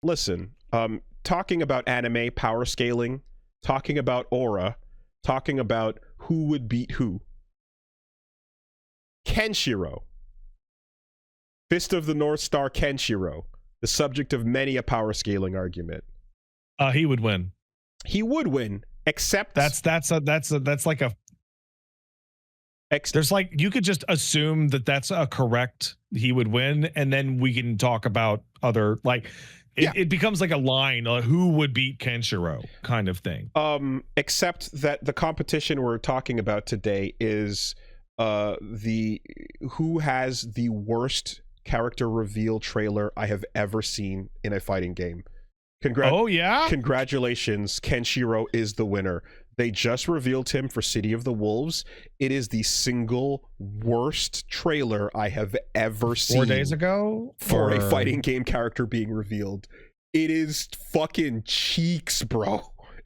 listen, talking about anime power scaling, talking about aura, talking about who would beat who. Kenshiro. Fist of the North Star Kenshiro. The subject of many a power scaling argument. He would win. He would win, except that's like a there's like, you could just assume that that's a correct he would win, and then we can talk about other, like, it becomes like a line, who would beat Kenshiro kind of thing. Except that the competition we're talking about today is the who has the worst character reveal trailer I have ever seen in a fighting game. Oh yeah, congratulations, Kenshiro is the winner. They just revealed him for City of the Wolves. It is the single worst trailer I have ever seen. 4 days ago? For a fighting game character being revealed. It is fucking cheeks, bro.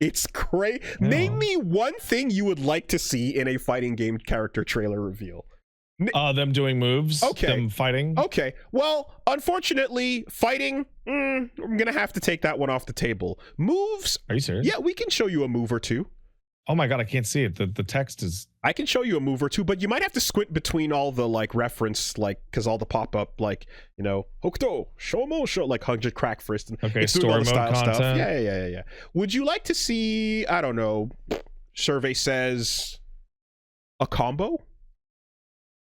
It's crazy. Yeah. Name me one thing you would like to see in a fighting game character trailer reveal. Them doing moves. Okay. Them fighting. Okay. Well, unfortunately, fighting, I'm going to have to take that one off the table. Moves. Are you serious? Yeah, we can show you a move or two. Oh my god, I can't see it. The text is... I can show you a move or two, but you might have to squint between all the, like, reference, like, because all the pop-up, like, you know, Hokuto, Shomo, show, like, 100 crack first. And okay, it's doing all the story mode style content. stuff. Yeah. Would you like to see, I don't know, survey says, a combo?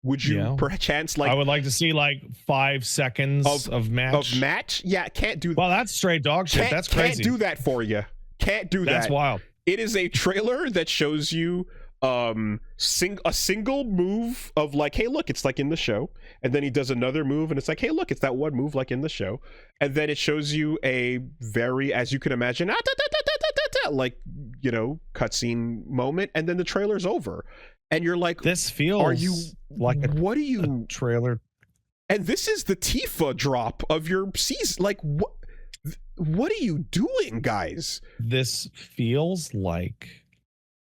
Would you perchance, like... I would like to see, like, 5 seconds of match. Of match? Yeah, can't do that. Well, that's straight dog shit. That's crazy. Can't do that for you. Can't do that. That's wild. It is a trailer that shows you a single move of, like, hey, look, it's like in the show, and then he does another move and it's like, hey, look, it's that one move like in the show, and then it shows you a very, as you can imagine, like, you know, cutscene moment, and then the trailer's over, and you're like, this feels like what are you a trailer? And this is the Tifa drop of your season. Like, what are you doing, guys? This feels like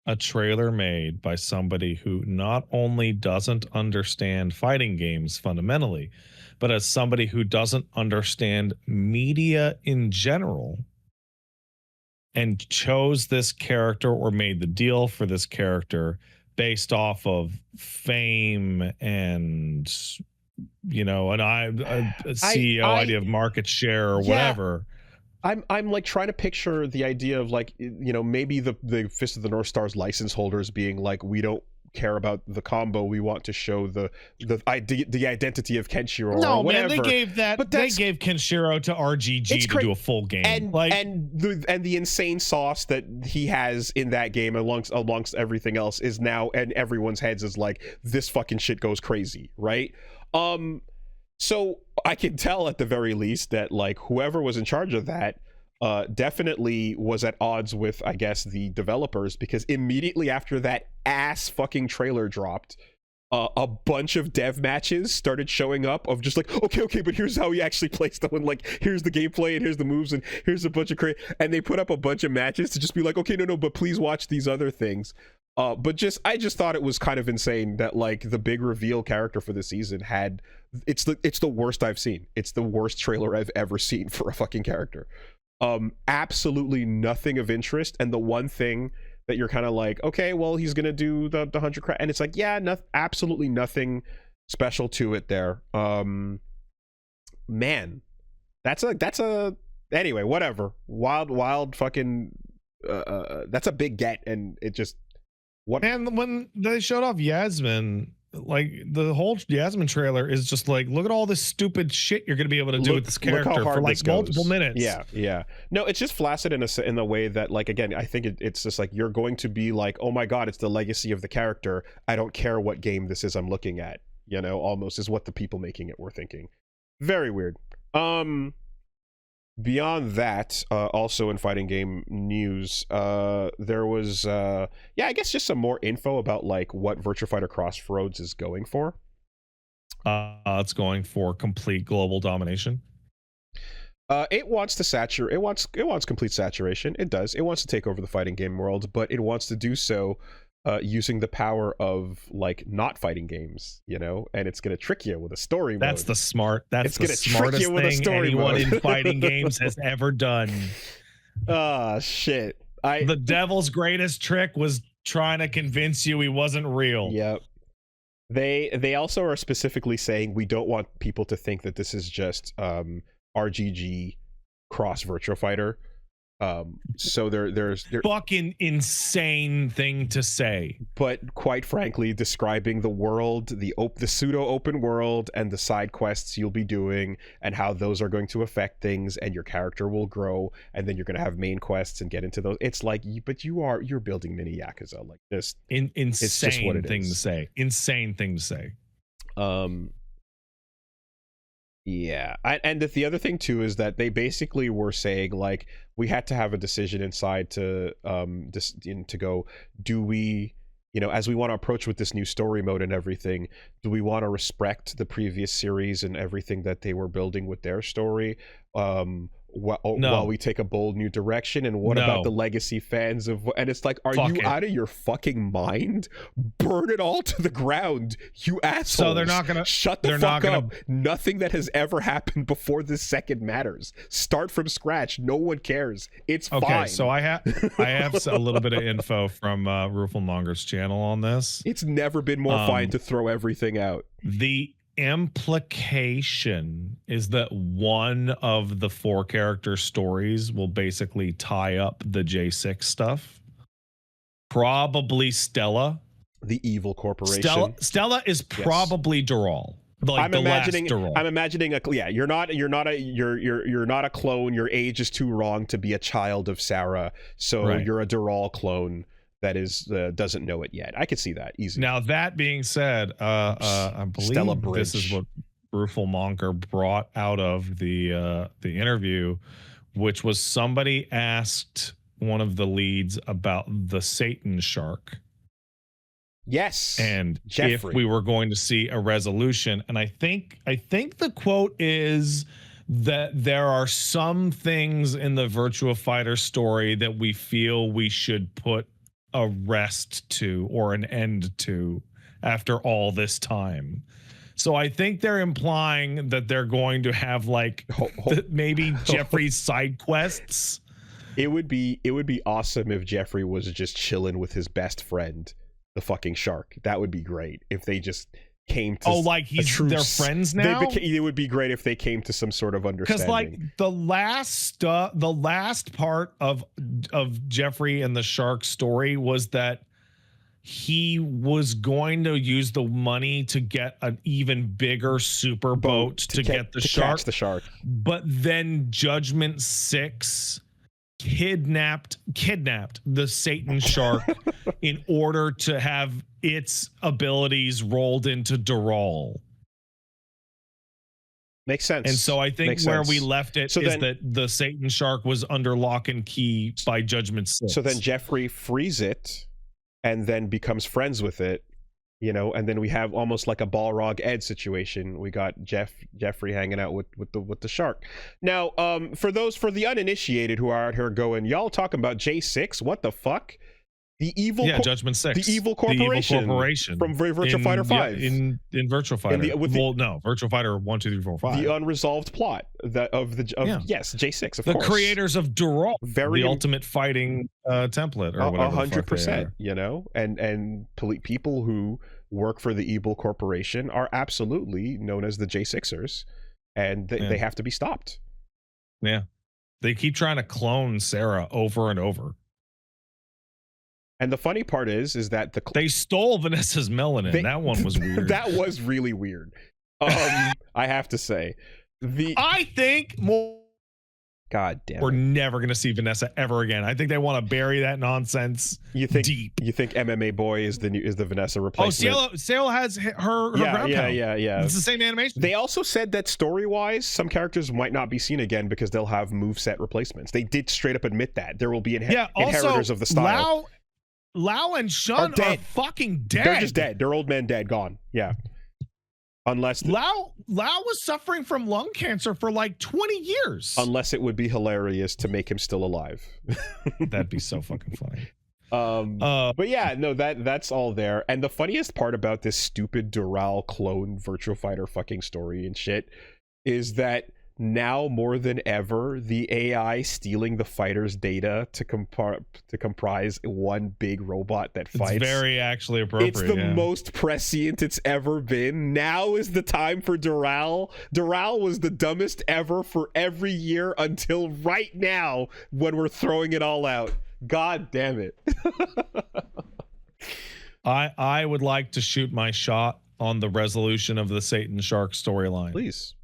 a trailer made by somebody who not only doesn't understand fighting games fundamentally, but as somebody who doesn't understand media in general, and chose this character or made the deal for this character based off of fame and, you know, a CEO idea of market share or whatever. I'm like trying to picture the idea of, like, you know, maybe the Fist of the North Star's license holders being like, we don't care about the combo, we want to show the identity of Kenshiro. No, or whatever. Man, they gave that. But they gave Kenshiro to RGG to do a full game, and the insane sauce that he has in that game amongst everything else is now, and everyone's heads is like, this fucking shit goes crazy, right? So I can tell at the very least that, like, whoever was in charge of that definitely was at odds with, I guess, the developers, because immediately after that ass fucking trailer dropped, a bunch of dev matches started showing up of just like, okay, but here's how he actually plays them, and like, here's the gameplay, and here's the moves, and here's a bunch of and they put up a bunch of matches to just be like, okay, no, but please watch these other things. But I just thought it was kind of insane that, like, the big reveal character for the season had, it's the worst I've seen. It's the worst trailer I've ever seen for a fucking character. Absolutely nothing of interest, and the one thing that you're kind of like, okay, well, he's gonna do the 100 crack, and it's like, yeah, absolutely nothing special to it there. Man, that's a anyway, whatever. Wild fucking that's a big get, and it just And when they showed off Yasmin, like, the whole Yasmin trailer is just like, look at all this stupid shit you're going to be able to do with this character for like multiple minutes. Yeah. No, it's just flaccid in the way that, like, again, I think it's just like, you're going to be like, oh my god, it's the legacy of the character. I don't care what game this is I'm looking at, you know, almost is what the people making it were thinking. Very weird. Beyond that, also in fighting game news, there was, I guess just some more info about, like, what Virtua Fighter Crossroads is going for. It's going for complete global domination. It wants to saturate. It wants complete saturation. It does. It wants to take over the fighting game world, but it wants to do so using the power of like not fighting games, you know, and it's gonna trick you with a story mode. That's the smartest you with a thing story anyone mode. in fighting games has ever done. Ah, shit. The devil's greatest trick was trying to convince you he wasn't real. Yep. They also are specifically saying we don't want people to think that this is just RGG cross Virtua Fighter. So there's fucking insane thing to say. But quite frankly, describing the world, the pseudo open world, and the side quests you'll be doing, and how those are going to affect things, and your character will grow, and then you're going to have main quests and get into those. It's like, but you're building mini Yakuza, like this. Insane it's just what it thing is. to say. Insane thing to say. Yeah, and the other thing too is that they basically were saying like we had to have a decision inside to go, do we, you know, as we want to approach with this new story mode and everything, do we want to respect the previous series and everything that they were building with their story, while we take a bold new direction? And what about the legacy fans of, and it's like, are you out of your fucking mind? Burn it all to the ground, you assholes. So they're not gonna shut the fuck up. Nothing that has ever happened before this second matters. Start from scratch. No one cares. It's fine. So I have a little bit of info from Rufelmonger's channel on this. It's never been more fine to throw everything out. The implication is that one of the 4-character stories will basically tie up the J6 stuff. Probably Stella, the evil corporation. Stella is probably Dural. Like I'm imagining you're not a clone. Your age is too wrong to be a child of Sarah, so you're a Dural clone that is doesn't know it yet. I could see that easily. Now that being said, I believe this is what Rufelmonger brought out of the interview, which was somebody asked one of the leads about the Satan shark. Yes, and Jeffrey. If we were going to see a resolution, and I think the quote is that there are some things in the Virtua Fighter story that we feel we should put a rest to or an end to after all this time. So I think they're implying that they're going to have like maybe Jeffrey's side quests. It would be awesome if Jeffrey was just chilling with his best friend, the fucking shark. That would be great if they just came to they're friends now. It would be great if they came to some sort of understanding. Because like the last part of Jeffrey and the shark story was that he was going to use the money to get an even bigger super boat to get the shark. Catch the shark. But then Judgment 6 kidnapped the Satan shark in order to have its abilities rolled into Dural. Makes sense. And so I think we left it is that the Satan shark was under lock and key by Judgment 6. So then Jeffrey frees it and then becomes friends with it, you know, and then we have almost like a Balrog Ed situation. We got Jeffrey hanging out with the shark. Now, for the uninitiated who are out here going, y'all talking about J6? What the fuck? The evil Judgment 6. The evil corporation from Virtua Fighter 5. In Virtua Fighter. Virtua Fighter 1, 2, 3, 4, 5. The unresolved plot yes, J6, of course. The creators of Dural, the ultimate fighting template or whatever. 100%, you know, and people who work for the evil corporation are absolutely known as the J6ers, and they have to be stopped. Yeah. They keep trying to clone Sarah over and over. And the funny part is that they stole Vanessa's melanin. That one was weird. That was really weird. I have to say, I think more. God damn, we're never gonna see Vanessa ever again. I think they want to bury that nonsense. Deep. You think MMA Boy is the Vanessa replacement? Oh, Cielo has her ground pound. Yeah. It's the same animation. They also said that story-wise, some characters might not be seen again because they'll have moveset replacements. They did straight up admit that there will be inheritors of the style. Lao and Shun are fucking dead. They're just dead. They're old men dead, gone. Yeah. Unless Lao was suffering from lung cancer for like 20 years. Unless it would be hilarious to make him still alive. That'd be so fucking funny. But yeah, no, that's all there. And the funniest part about this stupid Doral clone Virtua Fighter fucking story and shit is that now more than ever, the AI stealing the fighter's data to comprise one big robot that fights. It's very actually appropriate. It's the most prescient it's ever been. Now is the time for Doral. Doral was the dumbest ever for every year until right now when we're throwing it all out. God damn it. I would like to shoot my shot on the resolution of the Satan Shark storyline. Please.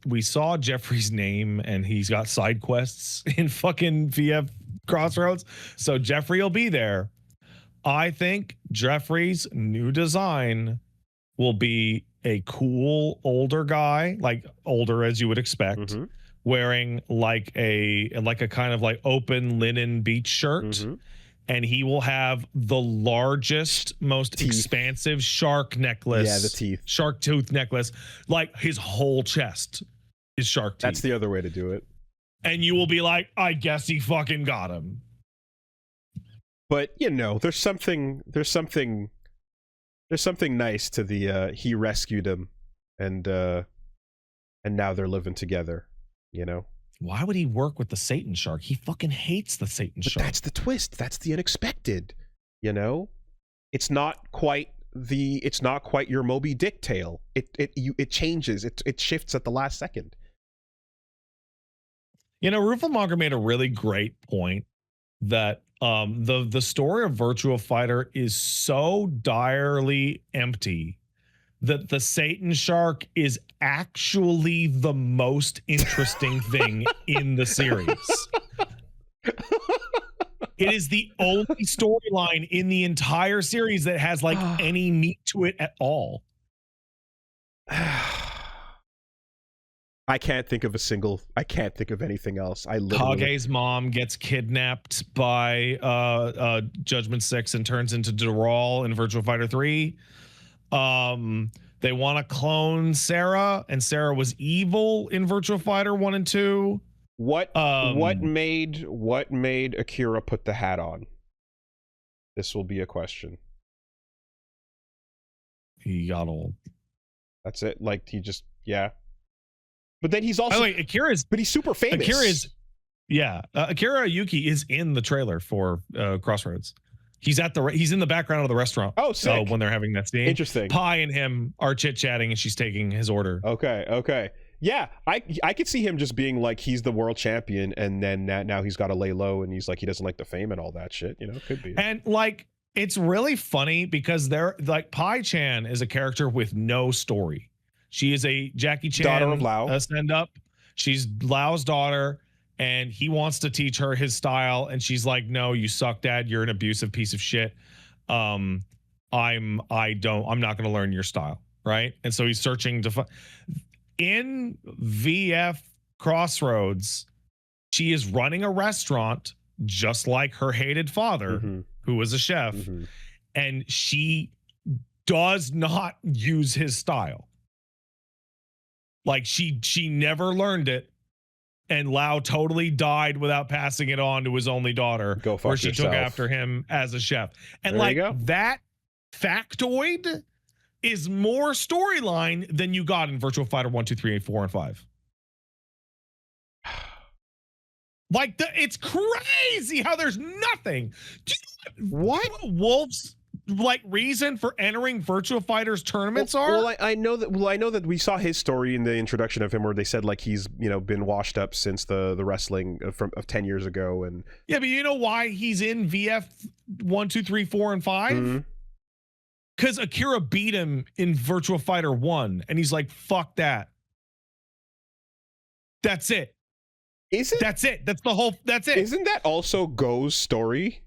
We saw Jeffrey's name and he's got side quests in fucking VF Crossroads. So Jeffrey will be there. I think Jeffrey's new design will be a cool older guy, like older as you would expect, wearing like a kind of like open linen beach shirt. And he will have the largest, most expansive shark necklace. Yeah, the teeth. Shark tooth necklace. Like his whole chest is shark teeth. That's the other way to do it. And you will be like, I guess he fucking got him. But you know, there's something nice to the he rescued him and now they're living together, you know? Why would he work with the Satan Shark? He fucking hates the Satan Shark. That's the twist. That's the unexpected. You know, it's not quite your Moby Dick tale. It changes. It shifts at the last second. You know, Rufalmonger made a really great point that the story of Virtua Fighter is so direly empty that the Satan Shark is actually the most interesting thing in the series. It is the only storyline in the entire series that has like any meat to it at all. I can't think of anything else. Kage's mom gets kidnapped by Judgment 6 and turns into Doral in Virtua Fighter 3. They want to clone Sarah, and Sarah was evil in Virtua Fighter 1 and 2. What made Akira put the hat on? This will be a question. He got old. That's it. Like he just But then he's also but he's super famous. Akira Yuki is in the trailer for Crossroads. He's in the background of the restaurant. Oh, sick. When they're having that scene. Interesting. Pi and him are chit-chatting and she's taking his order. Okay. Yeah, I could see him just being like he's the world champion and then now he's got to lay low and he's like he doesn't like the fame and all that shit, you know, could be. And like it's really funny because they're like Pai-chan is a character with no story. She is a Jackie Chan daughter of Lao. Stand-up. She's Lao's daughter. And he wants to teach her his style, and she's like, "No, you suck, Dad. You're an abusive piece of shit. I'm not going to learn your style, right?" And so he's searching to in VF Crossroads. She is running a restaurant just like her hated father, who was a chef, and she does not use his style. Like she never learned it. And Lao totally died without passing it on to his only daughter, where she took after him as a chef. And that factoid is more storyline than you got in Virtua Fighter 1, 2, 3, 4, and 5. Like it's crazy how there's nothing. What Wolf's like reason for entering Virtua Fighter's tournaments are? Well, I know that we saw his story in the introduction of him where they said like he's, you know, been washed up since the wrestling of 10 years ago. And yeah, but you know why he's in VF 1, 2, 3, 4, and 5? Because Akira beat him in Virtua Fighter 1 and he's like, fuck that. That's it. That's it. That's it. Isn't that also Go's story?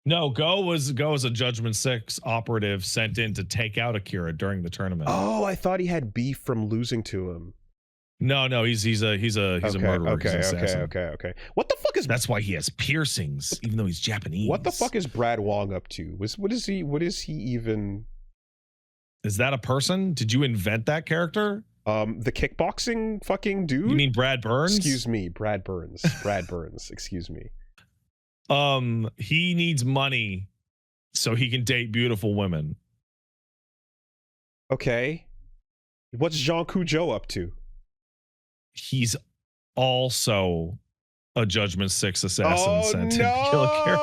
No, Go was a Judgment 6 operative sent in to take out Akira during the tournament. Oh, I thought he had beef from losing to him. No, he's a murderer. Okay. What the fuck is? That's why he has piercings, even though he's Japanese. What the fuck is Brad Wong up to? What is he even? Is that a person? Did you invent that character? The kickboxing fucking dude. You mean Brad Burns? Excuse me, Brad Burns. Brad Burns. Excuse me. He needs money so he can date beautiful women. Okay. What's Jean Cujo up to? He's also a Judgment 6 assassin sent to kill a character.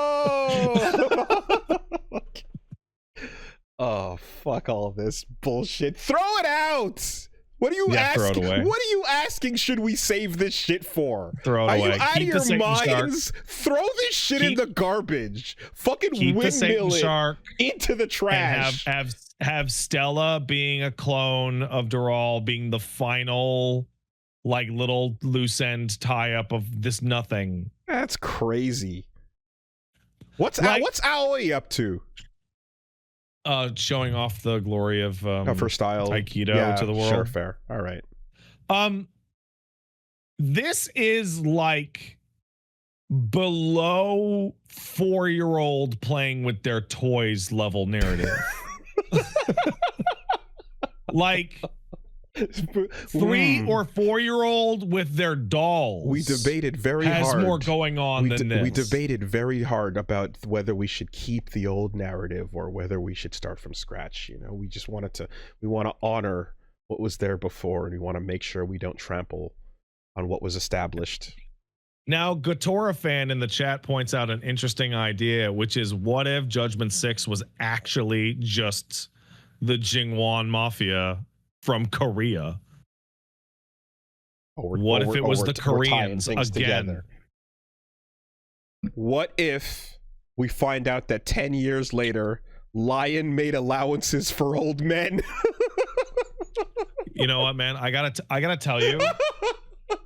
Oh, fuck all this bullshit. Throw it out! What are you asking? What are you asking should we save this shit for? Throw it away. Are you out of your minds? Throw this shit in the garbage. Fucking windmill it into the trash. And have Stella being a clone of Doral being the final like little loose end tie up of this nothing. That's crazy. What's Aoi up to? Showing off the glory of her style Aikido to the world. Sure, fair. All right. This is like below 4-year-old playing with their toys level narrative. Like 3 or 4-year-old with their dolls. We debated very hard. Has more going on than this. We debated very hard about whether we should keep the old narrative or whether we should start from scratch. You know, we just want to honor what was there before, and we want to make sure we don't trample on what was established. Now, Gatora fan in the chat points out an interesting idea, which is what if Judgment 6 was actually just the Jingwan Mafia from Korea? What if it was the Koreans again? Together. What if we find out that 10 years later, Lion made allowances for old men? You know what, man? I gotta tell you.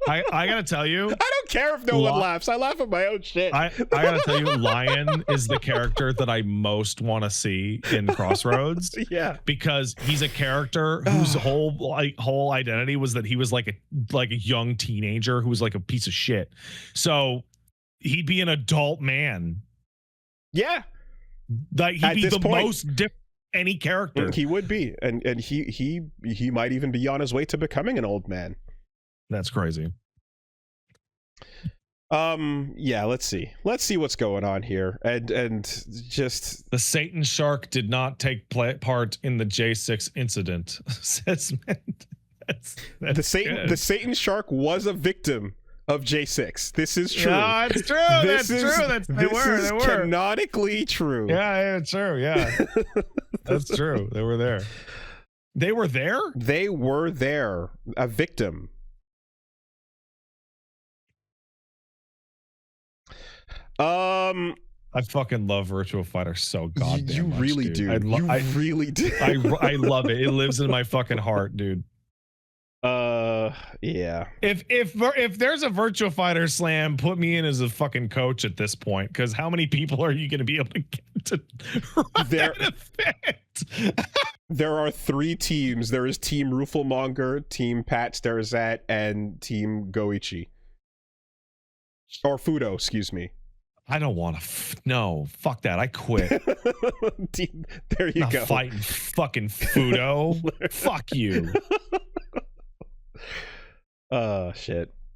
I gotta tell you. I don't care if no one laughs. I laugh at my own shit. I gotta tell you, Lion is the character that I most want to see in Crossroads. Yeah, because he's a character whose whole identity was that he was like a young teenager who was like a piece of shit. So he'd be an adult man. Yeah, like he'd be the most different any character. He would be, and he might even be on his way to becoming an old man. That's crazy. Yeah, let's see what's going on here, and just the Satan Shark did not take part in the J6 incident. Says that's the Satan Shark was a victim of J6. This is true. No, it's true. That's true. They were canonically true. Yeah, true. Yeah, that's true. They were there. They were there. They were there. A victim. I fucking love Virtua Fighter so goddamn much. Really dude. do. I really do. I love it. It lives in my fucking heart, dude. Yeah. If there's a Virtua Fighter Slam, put me in as a fucking coach at this point, because how many people are you going to be able to get to run that effect? There are 3 teams. There is Team Ruffelmonger, Team Pat Starzat, and Team Goichi. Or Fudo, excuse me. I don't want to. No, fuck that. I quit. There you go. Fighting fucking Fudo. Fuck you. Oh, shit.